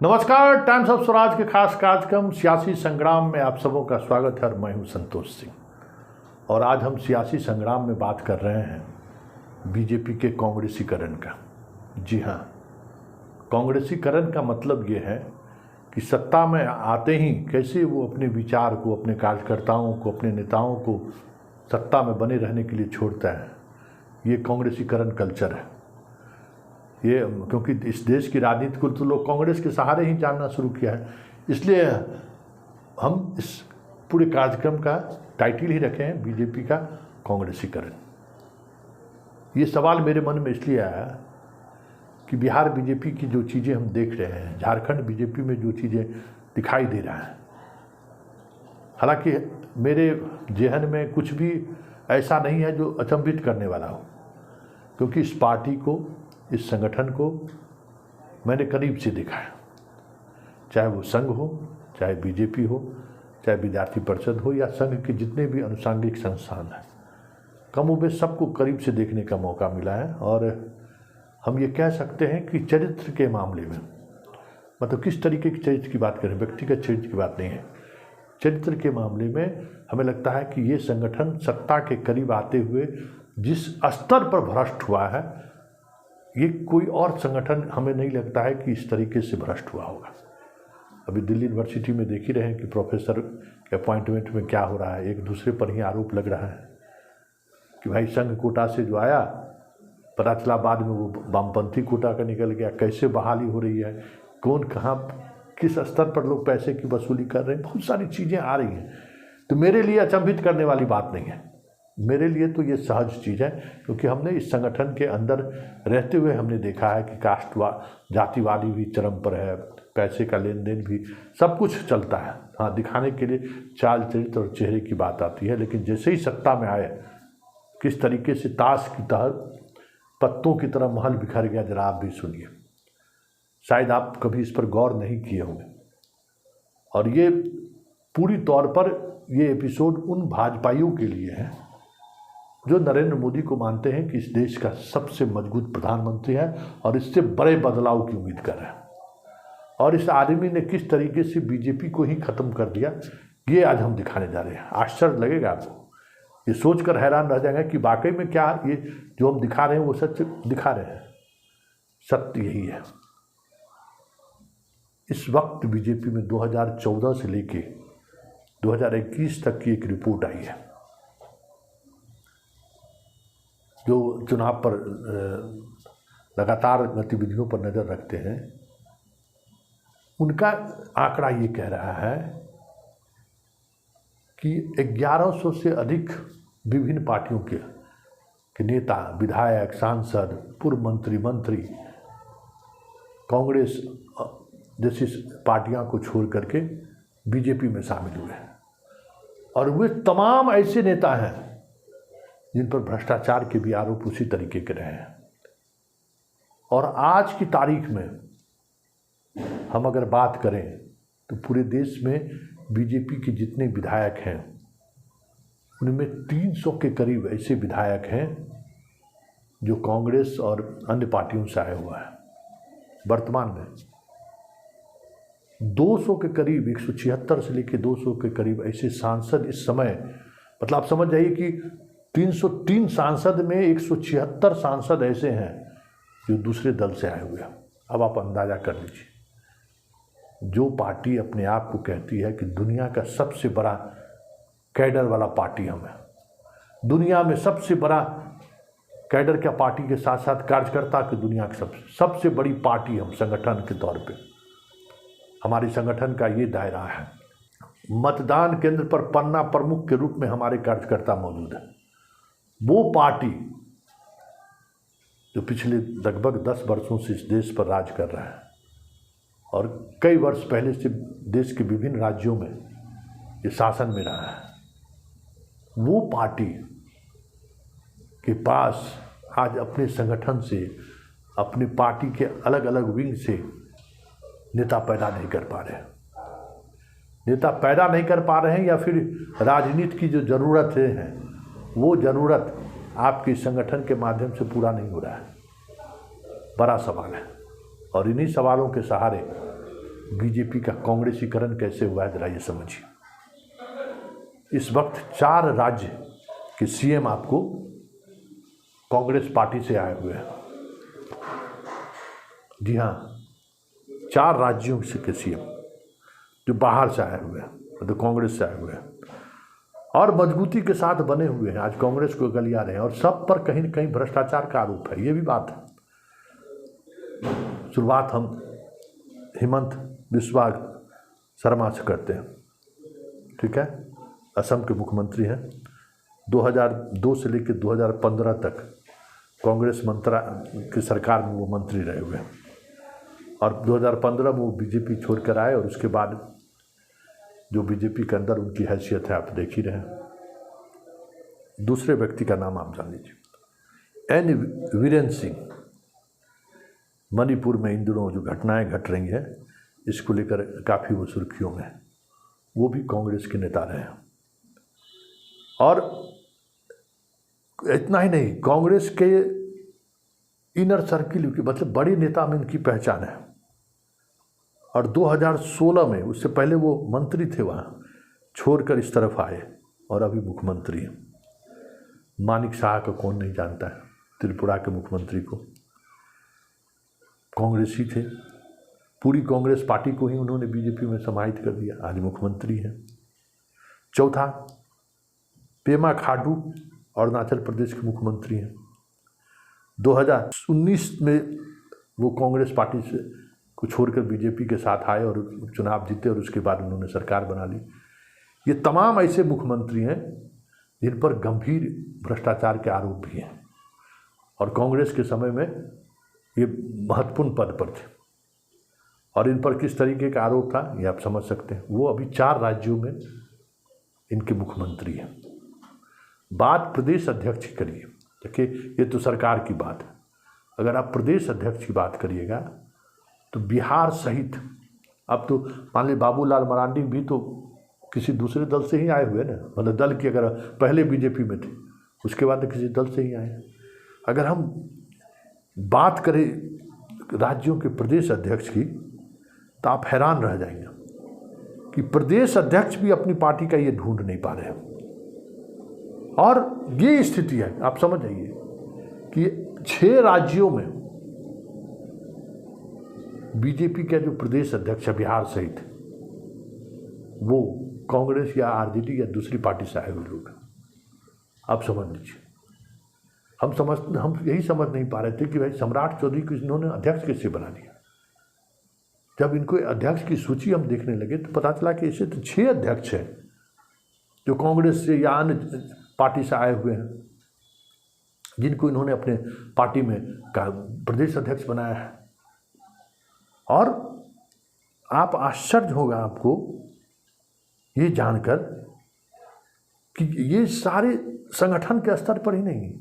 नमस्कार। Times of Swaraj के खास कार्यक्रम सियासी संग्राम में आप सबों का स्वागत है। मैं हूं संतोष सिंह और आज हम सियासी संग्राम में बात कर रहे हैं बीजेपी के कांग्रेसीकरण का। जी हां, कांग्रेसीकरण का मतलब ये है कि सत्ता में आते ही कैसे वो अपने विचार को, अपने कार्यकर्ताओं को, अपने नेताओं को सत्ता में बने रहने के लिए छोड़ता है। ये कांग्रेसीकरण कल्चर है। ये क्योंकि इस देश की राजनीति को तो लोग कांग्रेस के सहारे ही जानना शुरू किया है, इसलिए हम इस पूरे कार्यक्रम का टाइटल ही रखे हैं बीजेपी का कांग्रेसीकरण। ये सवाल मेरे मन में इसलिए आया कि बिहार बीजेपी की जो चीज़ें हम देख रहे हैं, झारखंड बीजेपी में जो चीज़ें दिखाई दे रहा है, हालांकि मेरे जहन में कुछ भी ऐसा नहीं है जो अचंभित करने वाला हो, क्योंकि इस पार्टी को, इस संगठन को मैंने करीब से देखा है। चाहे वो संघ हो, चाहे बीजेपी हो, चाहे विद्यार्थी परिषद हो या संघ के जितने भी अनुषांगिक संस्थान हैं, कमोबेश सबको करीब से देखने का मौका मिला है। और हम ये कह सकते हैं कि चरित्र के मामले में, मतलब किस तरीके की चरित्र की बात करें, व्यक्तिगत चरित्र की बात नहीं है, चरित्र के मामले में हमें लगता है कि ये संगठन सत्ता के करीब आते हुए जिस स्तर पर भ्रष्ट हुआ है, ये कोई और संगठन हमें नहीं लगता है कि इस तरीके से भ्रष्ट हुआ होगा। अभी दिल्ली यूनिवर्सिटी में देख ही रहे हैं कि प्रोफेसर के अपॉइंटमेंट में क्या हो रहा है। एक दूसरे पर ही आरोप लग रहा है कि भाई संघ कोटा से जो आया, पता चला बाद में वो वामपंथी कोटा का निकल गया। कैसे बहाली हो रही है, कौन कहाँ किस स्तर पर लोग पैसे की वसूली कर रहे हैं, बहुत सारी चीज़ें आ रही हैं। तो मेरे लिए अचंभित करने वाली बात नहीं है, मेरे लिए तो ये सहज चीज़ है, क्योंकि हमने इस संगठन के अंदर रहते हुए हमने देखा है कि जातिवादी भी चरम पर है, पैसे का लेन देन भी, सब कुछ चलता है। हाँ, दिखाने के लिए चाल चरित्र और चेहरे की बात आती है, लेकिन जैसे ही सत्ता में आए किस तरीके से ताश की तरह पत्तों की तरह महल बिखर गया, जरा आप भी सुनिए। शायद आप कभी इस पर गौर नहीं किए होंगे। और ये पूरी तौर पर ये एपिसोड उन भाजपाइयों के लिए है जो नरेंद्र मोदी को मानते हैं कि इस देश का सबसे मजबूत प्रधानमंत्री है और इससे बड़े बदलाव की उम्मीद कर रहे हैं। और इस आदमी ने किस तरीके से बीजेपी को ही खत्म कर दिया, ये आज हम दिखाने जा रहे हैं। आश्चर्य लगेगा आपको, ये सोचकर हैरान रह जाएंगे कि वाकई में क्या ये जो हम दिखा रहे हैं वो सच दिखा रहे हैं। सत्य यही है। इस वक्त बीजेपी में 2014 से लेके 2021 तक की एक रिपोर्ट आई है, जो चुनाव पर लगातार गतिविधियों पर नज़र रखते हैं। उनका आंकड़ा ये कह रहा है कि 1100 से अधिक विभिन्न पार्टियों के नेता, विधायक, सांसद, पूर्व मंत्री कांग्रेस जैसी पार्टियां को छोड़ करके बीजेपी में शामिल हुए हैं। और वे तमाम ऐसे नेता हैं जिन पर भ्रष्टाचार के भी आरोप उसी तरीके के रहे हैं। और आज की तारीख में हम अगर बात करें तो पूरे देश में बीजेपी के जितने विधायक हैं उनमें 300 के करीब ऐसे विधायक हैं जो कांग्रेस और अन्य पार्टियों से आए हुआ है। वर्तमान में 200 के करीब, 176 से लेकर 200 के करीब ऐसे सांसद इस समय, मतलब आप समझ जाइए कि 303 सांसद में 176 सांसद ऐसे हैं जो दूसरे दल से आए हुए हैं। अब आप अंदाजा कर लीजिए, जो पार्टी अपने आप को कहती है कि दुनिया का सबसे बड़ा कैडर वाला पार्टी हम है, दुनिया में सबसे बड़ा कैडर का पार्टी के साथ साथ कार्यकर्ता की दुनिया की सबसे बड़ी पार्टी हम संगठन के तौर पे, हमारे संगठन का ये दायरा है। मतदान केंद्र पर पन्ना प्रमुख के रूप में हमारे कार्यकर्ता मौजूद है। वो पार्टी जो पिछले लगभग 10 वर्षों से इस देश पर राज कर रहा है और कई वर्ष पहले से देश के विभिन्न राज्यों में ये शासन में रहा है, वो पार्टी के पास आज अपने संगठन से, अपनी पार्टी के अलग अलग विंग से नेता पैदा नहीं कर पा रहे हैं। नेता पैदा नहीं कर पा रहे हैं या फिर राजनीति की जो ज़रूरतें हैं वो ज़रूरत आपके संगठन के माध्यम से पूरा नहीं हो रहा है। बड़ा सवाल है। और इन्हीं सवालों के सहारे बीजेपी का कांग्रेसीकरण कैसे हुआ है, जरा ये समझिए। इस वक्त 4 राज्य के सीएम आपको कांग्रेस पार्टी से आए हुए हैं। जी हाँ, 4 राज्यों से के सीएम जो बाहर से आए हुए हैं, मतलब कांग्रेस से आए हुए हैं और मजबूती के साथ बने हुए हैं। आज कांग्रेस को गलिया रहे हैं और सब पर कहीं न कहीं भ्रष्टाचार का आरोप है, ये भी बात है। शुरुआत हम हेमंत बिस्वा शर्मा से करते हैं, ठीक है। असम के मुख्यमंत्री हैं, 2002 से लेकर 2015 तक कांग्रेस की सरकार में वो मंत्री रहे हुए हैं और 2015 में वो बीजेपी छोड़कर आए और उसके बाद जो बीजेपी के अंदर उनकी हैसियत है आप देख ही रहे हैं। दूसरे व्यक्ति का नाम आप जान लीजिए, एन वीरेन सिंह। मणिपुर में इन दिनों जो घटनाएं घट रही हैं इसको लेकर काफ़ी वो सुर्खियों में, वो भी कांग्रेस के नेता रहे हैं। और इतना ही नहीं, कांग्रेस के इनर सर्किल की मतलब बड़े नेता में इनकी पहचान है। और 2016 में, उससे पहले वो मंत्री थे, वहाँ छोड़कर इस तरफ आए और अभी मुख्यमंत्री हैं। मानिक शाह को कौन नहीं जानता है, त्रिपुरा के मुख्यमंत्री को, कांग्रेसी थे। पूरी कांग्रेस पार्टी को ही उन्होंने बीजेपी में समाहित कर दिया, आज मुख्यमंत्री हैं। चौथा, पेमा खांडू अरुणाचल प्रदेश के मुख्यमंत्री हैं। 2019 में वो कांग्रेस पार्टी से को छोड़कर बीजेपी के साथ आए और चुनाव जीते और उसके बाद उन्होंने सरकार बना ली। ये तमाम ऐसे मुख्यमंत्री हैं जिन पर गंभीर भ्रष्टाचार के आरोप भी हैं और कांग्रेस के समय में ये महत्वपूर्ण पद पर थे। और इन पर किस तरीके का आरोप था ये आप समझ सकते हैं। वो अभी 4 राज्यों में इनके मुख्यमंत्री हैं। बात प्रदेश अध्यक्ष की करिए, देखिए ये तो सरकार की बात है। अगर आप प्रदेश अध्यक्ष की बात करिएगा तो बिहार सहित, अब तो मान लीजिए बाबूलाल मरांडी भी तो किसी दूसरे दल से ही आए हुए ना, मतलब दल की, अगर पहले बीजेपी में थे उसके बाद तो किसी दल से ही आए। अगर हम बात करें राज्यों के प्रदेश अध्यक्ष की तो आप हैरान रह जाएंगे कि प्रदेश अध्यक्ष भी अपनी पार्टी का ये ढूंढ नहीं पा रहे हैं। और ये स्थिति है, आप समझ जाइए कि 6 राज्यों में बीजेपी का जो प्रदेश अध्यक्ष है बिहार सहित, वो कांग्रेस या आरजेडी या दूसरी पार्टी से आए हुए लोग हैं। आप समझ लीजिए। हम यही समझ नहीं पा रहे थे कि भाई सम्राट चौधरी को इन्होंने अध्यक्ष कैसे बना दिया। जब इनको अध्यक्ष की सूची हम देखने लगे तो पता चला कि इसे तो 6 अध्यक्ष हैं जो कांग्रेस से या अन्य पार्टी से आए हुए हैं, जिनको इन्होंने अपने पार्टी में प्रदेश अध्यक्ष बनाया है। और आप आश्चर्य होगा आपको ये जानकर कि ये सारे संगठन के स्तर पर ही नहीं,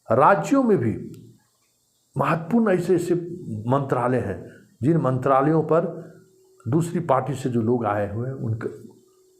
राज्यों में भी महत्वपूर्ण ऐसे ऐसे मंत्रालय हैं जिन मंत्रालयों पर दूसरी पार्टी से जो लोग आए हुए हैं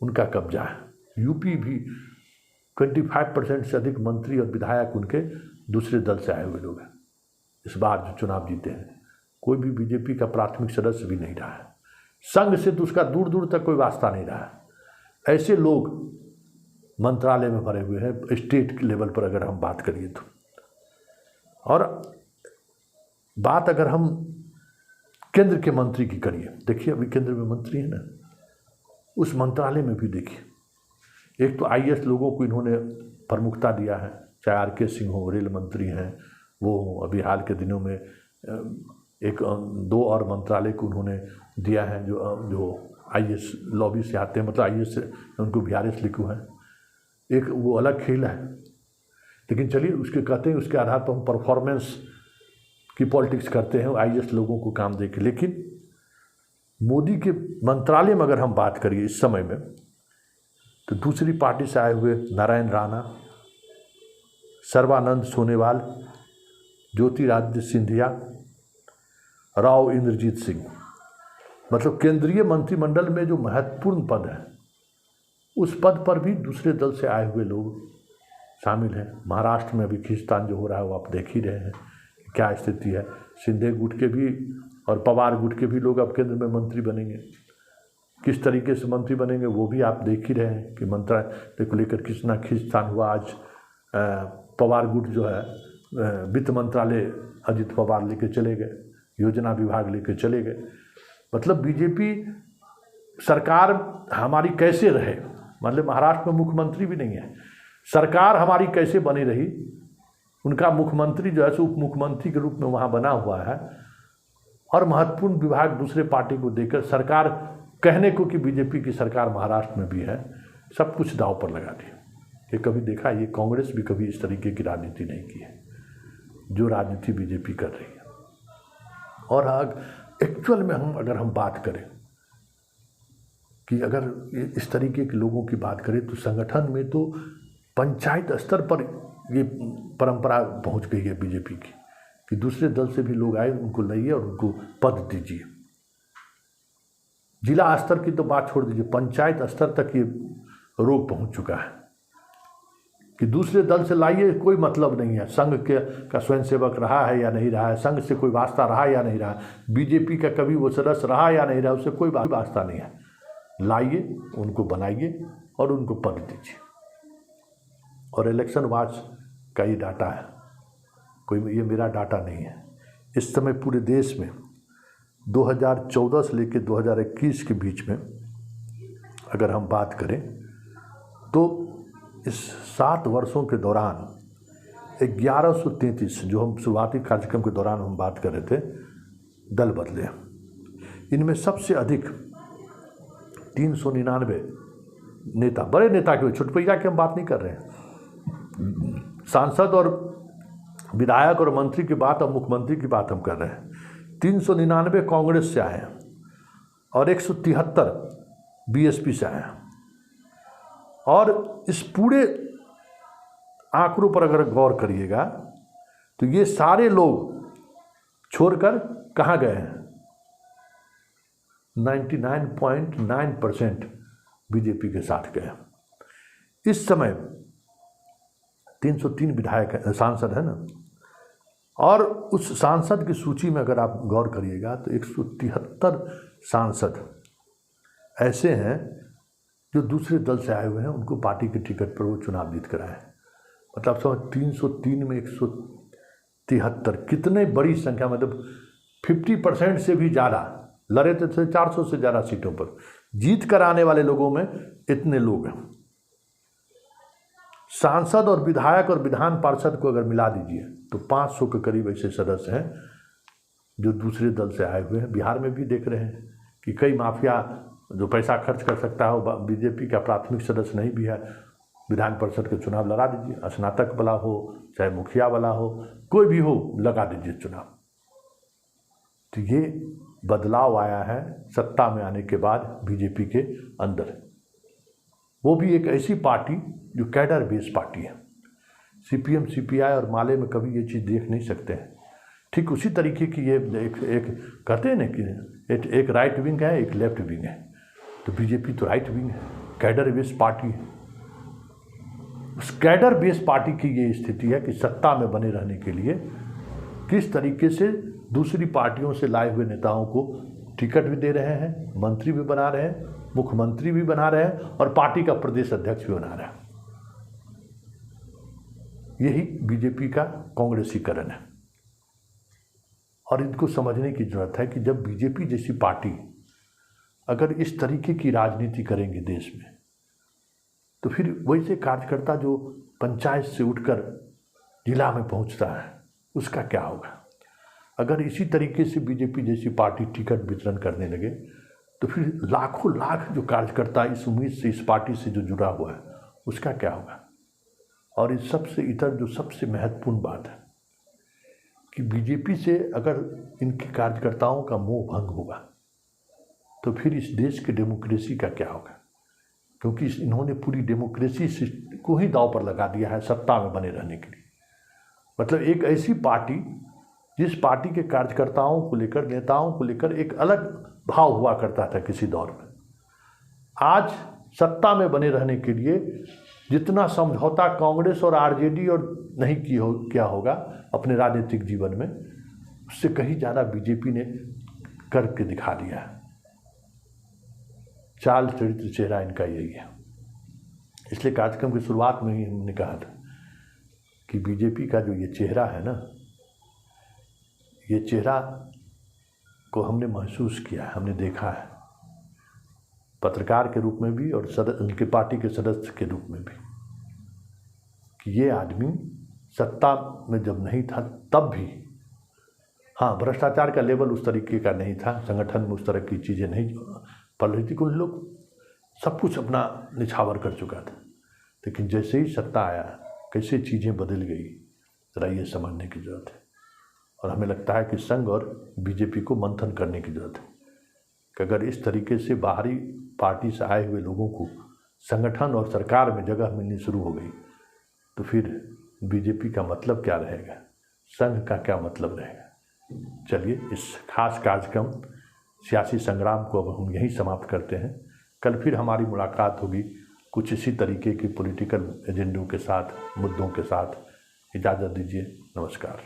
उनका कब्जा है। यूपी भी 25% से अधिक मंत्री और विधायक उनके दूसरे दल से आए हुए लोग हैं। इस बार जो चुनाव जीते हैं कोई भी बीजेपी का प्राथमिक सदस्य भी नहीं रहा है, संघ से तो उसका दूर दूर तक कोई वास्ता नहीं रहा है। ऐसे लोग मंत्रालय में भरे हुए हैं स्टेट लेवल पर अगर हम बात करिए तो। और बात अगर हम केंद्र के मंत्री की करिए, देखिए अभी केंद्र में मंत्री है ना, उस मंत्रालय में भी देखिए एक तो आईएएस लोगों को इन्होंने प्रमुखता दिया है, चाहे आर.के. सिंह हो, रेल मंत्री हैं वो, अभी हाल के दिनों में 2 और मंत्रालय को उन्होंने दिया है जो आईएएस लॉबी से आते हैं, मतलब आईएएस से उनको बीआरएस लिखू है। एक वो अलग खेल है, लेकिन चलिए उसके कहते हैं उसके आधार पर हम परफॉर्मेंस की पॉलिटिक्स करते हैं आईएएस लोगों को काम दे के। लेकिन मोदी के मंत्रालय में अगर हम बात करिए इस समय में तो दूसरी पार्टी से आए हुए नारायण राणा, सर्बानंद सोनोवाल, ज्योतिरादित्य सिंधिया, राव इंद्रजीत सिंह, मतलब केंद्रीय मंत्रिमंडल में जो महत्वपूर्ण पद है उस पद पर भी दूसरे दल से आए हुए लोग शामिल हैं। महाराष्ट्र में अभी खींचतान जो हो रहा है वो आप देख ही रहे हैं क्या स्थिति है। शिंदे गुट के भी और पवार गुट के भी लोग अब केंद्र में मंत्री बनेंगे। किस तरीके से मंत्री बनेंगे वो भी आप देख ही रहे हैं कि मंत्रालय को लेकर कितना खींचतान हुआ। आज पवार गुट जो है वित्त मंत्रालय अजित पवार लेके चले गए, योजना विभाग लेके चले गए। मतलब बीजेपी सरकार हमारी कैसे रहे, मतलब महाराष्ट्र में मुख्यमंत्री भी नहीं है, सरकार हमारी कैसे बनी रही। उनका मुख्यमंत्री जो है सो उप मुख्यमंत्री के रूप में वहाँ बना हुआ है और महत्वपूर्ण विभाग दूसरे पार्टी को देकर सरकार कहने को कि बीजेपी की सरकार महाराष्ट्र में भी है, सब कुछ दांव पर लगा दी। ये कभी देखा, ये कांग्रेस भी कभी इस तरीके की राजनीति नहीं की है जो राजनीति बीजेपी कर रही है। और एक्चुअल में अगर हम बात करें कि अगर इस तरीके के लोगों की बात करें तो संगठन में तो पंचायत स्तर पर ये परंपरा पहुंच गई है बीजेपी की कि दूसरे दल से भी लोग आए, उनको लाइए और उनको पद दीजिए। जिला स्तर की तो बात छोड़ दीजिए, पंचायत स्तर तक ये रोग पहुंच चुका है कि दूसरे दल से लाइए, कोई मतलब नहीं है संघ का स्वयंसेवक रहा है या नहीं रहा है, संघ से कोई वास्ता रहा या नहीं रहा, बीजेपी का कभी वो सदस्य रहा या नहीं रहा, उससे कोई वास्ता नहीं है। लाइए, उनको बनाइए और उनको पद दीजिए। और इलेक्शन वॉच का ये डाटा है, कोई ये मेरा डाटा नहीं है। इस समय पूरे देश में 2014 से लेकर 2021 के बीच में अगर हम बात करें तो इस 7 वर्षों के दौरान 1133, जो हम शुरुआती कार्यक्रम के दौरान हम बात कर रहे थे, दल बदले। इनमें सबसे अधिक 399 नेता, बड़े नेता के, छुटपैया की हम बात नहीं कर रहे हैं, सांसद और विधायक और मंत्री की बात और मुख्यमंत्री की बात हम कर रहे हैं। 399 कांग्रेस से आए हैं और 173 बीएसपी से आए हैं। और इस पूरे आंकड़ों पर अगर गौर करिएगा तो ये सारे लोग छोड़कर कहाँ गए हैं? 99.9% बीजेपी के साथ गए। इस समय 303 विधायक सांसद है ना, और उस सांसद की सूची में अगर आप गौर करिएगा तो 173 सांसद ऐसे हैं जो दूसरे दल से आए हुए हैं, उनको पार्टी के टिकट पर वो चुनाव जीत कर आए। मतलब समझ 303 में 173, कितने बड़ी संख्या, मतलब 50% से भी ज़्यादा लड़े थे, 400 से ज़्यादा सीटों पर जीत कर आने वाले लोगों में इतने लोग हैं। सांसद और विधायक और विधान पार्षद को अगर मिला दीजिए तो 500 के करीब ऐसे सदस्य हैं जो दूसरे दल से आए हुए हैं। बिहार में भी देख रहे हैं कि कई माफिया जो पैसा खर्च कर सकता है वो बीजेपी का प्राथमिक सदस्य नहीं भी है, विधान परिषद के चुनाव लड़ा दीजिए, स्नातक वाला हो चाहे मुखिया वाला हो, कोई भी हो, लगा दीजिए चुनाव। तो ये बदलाव आया है सत्ता में आने के बाद बीजेपी के अंदर। वो भी एक ऐसी पार्टी जो कैडर बेस पार्टी है। सीपीएम सीपीआई और माले में कभी ये चीज़ देख नहीं सकते हैं। ठीक उसी तरीके की ये एक कहते हैं ना कि एक राइट विंग है, एक लेफ्ट विंग है, तो बीजेपी तो राइट विंग है, कैडर बेस पार्टी है। उस कैडर बेस पार्टी की ये स्थिति है कि सत्ता में बने रहने के लिए किस तरीके से दूसरी पार्टियों से लाए हुए नेताओं को टिकट भी दे रहे हैं, मंत्री भी बना रहे हैं, मुख्यमंत्री भी बना रहे हैं और पार्टी का प्रदेश अध्यक्ष भी बना रहे हैं। यही बीजेपी का कांग्रेसीकरण है। और इनको समझने की जरूरत है कि जब बीजेपी जैसी पार्टी अगर इस तरीके की राजनीति करेंगे देश में, तो फिर वैसे कार्यकर्ता जो पंचायत से उठकर जिला में पहुंचता है उसका क्या होगा? अगर इसी तरीके से बीजेपी जैसी पार्टी टिकट वितरण करने लगे तो फिर लाखों लाख जो कार्यकर्ता इस उम्मीद से, इस पार्टी से जो जुड़ा हुआ है, उसका क्या होगा? और इस सबसे इतर जो सबसे महत्वपूर्ण बात है कि बीजेपी से अगर इनके कार्यकर्ताओं का मोह भंग होगा तो फिर इस देश की डेमोक्रेसी का क्या होगा? क्योंकि इन्होंने पूरी डेमोक्रेसी को ही दांव पर लगा दिया है सत्ता में बने रहने के लिए। मतलब एक ऐसी पार्टी जिस पार्टी के कार्यकर्ताओं को लेकर, नेताओं को लेकर एक अलग भाव हुआ करता था किसी दौर में, आज सत्ता में बने रहने के लिए जितना समझौता कांग्रेस और आरजेडी और नहीं किया होगा अपने राजनीतिक जीवन में, उससे कहीं ज़्यादा बीजेपी ने करके दिखा दिया है। चाल चरित्र चेहरा इनका यही है। इसलिए कार्यक्रम की शुरुआत में ही हमने कहा था कि बीजेपी का जो ये चेहरा है ना, ये चेहरा को हमने महसूस किया है, हमने देखा है, पत्रकार के रूप में भी और उनके पार्टी के सदस्य के रूप में भी, कि ये आदमी सत्ता में जब नहीं था तब भी, हाँ, भ्रष्टाचार का लेवल उस तरीके का नहीं था, संगठन में उस तरह की चीज़ें नहीं पल रही थी, उन लोग सब कुछ अपना निछावर कर चुका था। लेकिन जैसे ही सत्ता आया, कैसे चीज़ें बदल गई, ज़रा ये समझने की ज़रूरत है। और हमें लगता है कि संघ और बीजेपी को मंथन करने की ज़रूरत है कि अगर इस तरीके से बाहरी पार्टी से आए हुए लोगों को संगठन और सरकार में जगह मिलनी शुरू हो गई, तो फिर बीजेपी का मतलब क्या रहेगा, संघ का क्या मतलब रहेगा। चलिए, इस खास कार्यक्रम सियासी संग्राम को अब हम यहीं समाप्त करते हैं। कल फिर हमारी मुलाकात होगी कुछ इसी तरीके की पॉलिटिकल एजेंडों के साथ, मुद्दों के साथ। इजाज़त दीजिए, नमस्कार।